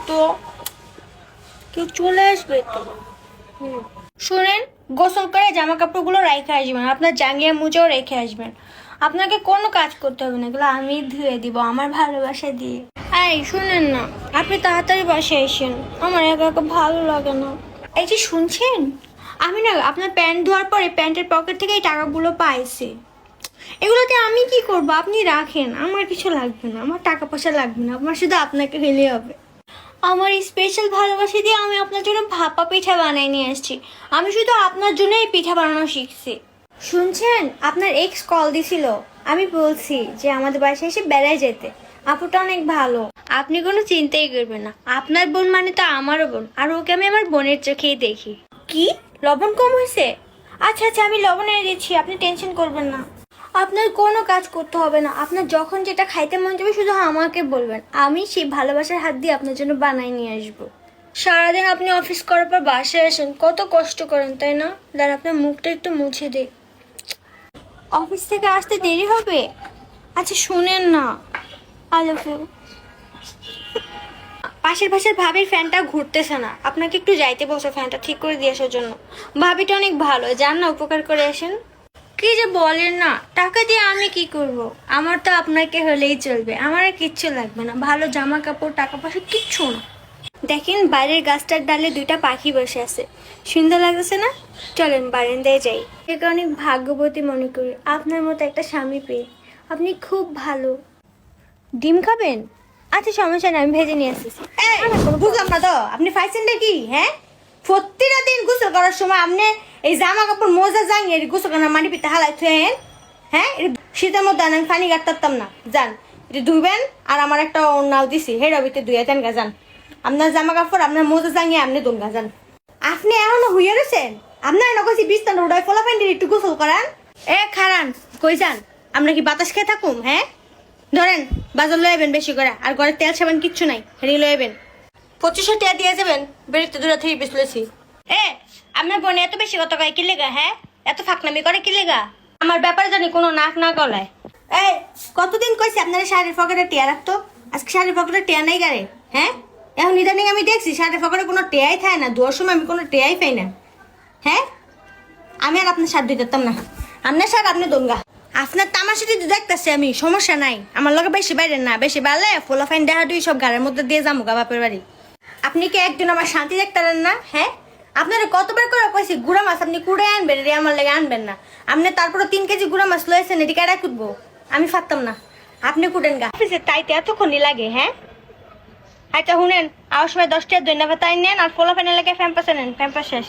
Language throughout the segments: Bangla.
তো কেউ চলে আসবে তো। শুনেন, গোসল করে জামা কাপড়গুলো রেখে আসবেন, আপনার জাঙ্গিয়া মুজেও রেখে আসবেন। আপনাকে কোনো কাজ করতে হবে না, এগুলো আমি ধুয়ে দিব আমার ভালোবাসা দিয়ে। এই শুনেন না, আপনি তাড়াতাড়ি বাসায় আসেন, আমার একা একা ভালো লাগে না। এই যে শুনছেন, আমি না আপনার প্যান্ট ধোয়ার পরে প্যান্টের পকেট থেকে এই টাকাগুলো পাইছি। এগুলোতে আমি কি করব, আপনি রাখেন, আমার কিছু লাগবে না, আমার টাকা পয়সা লাগবে না, আমার শুধু আপনাকে হলেই হবে। আমার স্পেশাল ভালোবাসা দিয়ে আমি আপনার জন্য ভাপা পিঠা বানাই নিয়ে আসছি। আমি শুধু আপনার জন্য এই পিঠা বানানো শিখছি। শুনছেন, আপনার এক্স কল দিছিল, আমি বলছি যে আমাদের বাসায় এসে বেড়ায় যেতে। আপুটা অনেক ভালো, আপনি কোনো চিন্তাই করবেন না। আপনার বোন মানে তো আমারও বোন, আর ওকে আমি আমার বোনের চোখেই দেখি। কি লবণ কম হয়েছে? আচ্ছা আচ্ছা, আমি লবণ এনে দিচ্ছি, আপনি টেনশন করবেন না। আপনার কোনো কাজ করতে হবে না, আপনার যখন যেটা খাইতে মন যাবে শুধু আমাকে বলবেন, আমি সেই ভালোবাসার হাত দিয়ে আপনার জন্য বানাই নিয়ে আসবো। সারাদিন আপনি অফিস করার পর বাসায় আসেন, কত কষ্ট করেন তাই না? দাঁড়া, আপনার মুখটা একটু মুছে দে। অফিস থেকে আসতে দেরি হবে। আচ্ছা শুনেন না, আই লাভ ইউ। পাশের পাশের ভাবির ফ্যানটা ঘুরতেছে না, আপনাকে একটু যাইতে বসো ফ্যানটা ঠিক করে দিয়ে আসার জন্য। ভাবিটা অনেক ভালো, যান না উপকার করে আসেন। কি যে বলেন না, টাকা দিয়ে আমি কি করব? আমার তো আপনাকে হলেই চলবে, আমার আর কিচ্ছু লাগবে না, ভালো জামা কাপড় টাকা পয়সা কিচ্ছু না। দেখেন বাইরের গাছটার ডালে দুইটা পাখি বসে আছে, সুন্দর লাগতেছে না? চলেন বারান্দায় যাই। একে অনেক ভাগ্যবতী মনে করি আপনার মতো একটা স্বামী পেয়ে। আপনি খুব ভালো। ডিম খাবেন? আচ্ছা সমস্যা নেই, আমি ভেজে নিয়ে আসতেছি। বুঝলাম না তো আপনি ফাইছেনটা কি? হ্যাঁ, প্রতিটা দিন গোসল করার সময় আপনি এই জামা কাপড় মোজা জাঙিয়ে গোসল করার মাটি পিঠা হালাই থুয়েন। হ্যাঁ, শীতের মধ্যে আমি পানি কাটতাম না। যান এটা ধুইবেন, আর আমার একটা নাও দিছি হেড অবিতে ধুয়ে দেন গা। যান আপনার জামা কাপড় আপনার মোজা জাঙিয়ে আপনি দোন গা। যান, আপনি এখনো হইয়া রয়েছেন। আপনার নকছি বিস্তান উড়াই ফলা ফ্যান্ডি একটু গোসল করান। খারান কই যান? আমরা কি বাতাস খেয়ে থাকুম? হ্যাঁ, ধরেন বাজার লইবেন বেশি করে, আর ঘরে তেল সাবান কিচ্ছু নাই, হেরি লইবেন। 2500 টাকা দিয়ে যাবেন, বেরিতে দূরে থেকে বেসলেছি। আপনার বোন এত বেশি কত কয় কি লেগা? হ্যাঁ, এত ফাঁকনামি করে কি লেগা? আমার ব্যাপারে জানি কোনো নাক না গলায়। কতদিন কইছি আপনারা শাড়ির পকেটে টিয়া রাখতো, আজকে শাড়ির পকেটে টিয়া নেই গারে। হ্যাঁ, এখন ইদানিং আমি দেখছি শাড়ির পকেটে কোনো টেয়াই থাকে না, দুয়ার সময় আমি কোনো টেয়াই পাই না। হ্যাঁ, আমি আর আপনার শাড়ি দিতাম না, আপনার শাড়ি আপনি দোনগা। আপনার তামাশাটি দেখতেছি আমি, সমস্যা নাই, আমার লগে বেশি বাইরে না, বেশি বাড়লে ফোলা ফাইন দেখা দুই সব গাড়ির মধ্যে দিয়ে যাবো গা বাপের বাড়ি। আপনি কি একদিন আমার শান্তি দেখতেন না? হ্যাঁ, আপনারা কতবার করে কইছি গুড়া মাছ আপনি কুড়ে আনবেন, রে আমার লেগে আনবেন না। আপনি তারপরে 3 কেজি গুড়া মাছ লয়েছেন, এটি কেডা কুটবো? আমি ফারতাম না, আপনি কুটেন গা। তাইতে এতক্ষণই লাগে? হ্যাঁ, আচ্ছা শুনেন, আমার সময় 10 টাকা ধন্যবাদ তাই নেন, আর ফোলা ফাইনের লেগে ফ্যাম্পাসে নেন, ফ্যাম্পাস শেষ।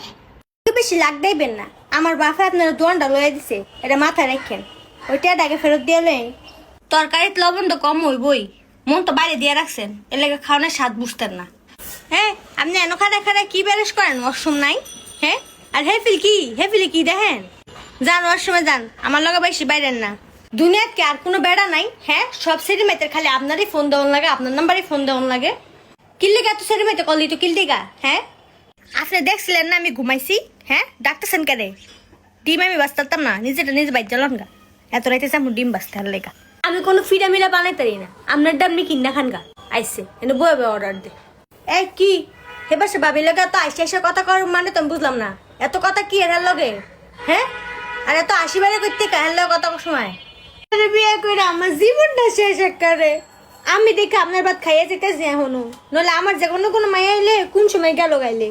বেশি লাগ দেবেন না, আমার বাপে আপনারা দোয়ানটা লয়ে দিছে, এটা মাথায় রাখেন। ওইটা আগে ফেরত দিয়ে লেন। তরকারিতে লবণ তো কম হইবই, মন তো বাইরে দিয়ে রাখছেন, এর লেগে খাওয়ানোর স্বাদ বুঝতেন না। হ্যাঁ, আপনি এনো খাড়া খাড়া কি বেরেস করেন, ওয়াশরুম নাই? হ্যাঁ, আর হেফিলি কি দেখেন? যান ওয়াশরুমে যান, আমার লগে বেশি বাইরেন না। দুনিয়াত কি আর কোনো বেড়া নাই? হ্যাঁ, সব সেরি মেয়েদের খালি আপনারই ফোন দেওয়ান লাগে, আপনার নাম্বারই ফোন দেওয়ান লাগে। কিল্লিগা তো সেরি মেয়েতে কল দিত কিল্লিগা। হ্যাঁ, আপনি দেখছিলেন না আমি ঘুমাইছি? হ্যাঁ, ডাকতেছেন কেন? ডিম আমি বাঁচতাম না, নিজেটা নিজে বাইর জ্বালান গা। এত রাইতেছে আমার ডিম বাঁচতে আর লেগা। আমি কোনো ফিরা মিলা বানাই তারি না, আপনার ডান মি কিনা খান গা। আইসে এনে বয়ে বয়ে অর্ডার দে। কি এবার সে ভাবি লেগা তো আইসে এসে কথা কর মানে তো বুঝলাম না, এত কথা কি এর লগে? হ্যাঁ, আর এত আশীর্বাদ করতে কাহের লগে কথা সময় বিয়ে করে আমার জীবনটা শেষ করে। আমি দেখে আপনার ভাত খাইয়ে যেতেছি এখনো, নইলে আমার যে কোনো মাইয়া এলে কোন সময় গেল গাইলে।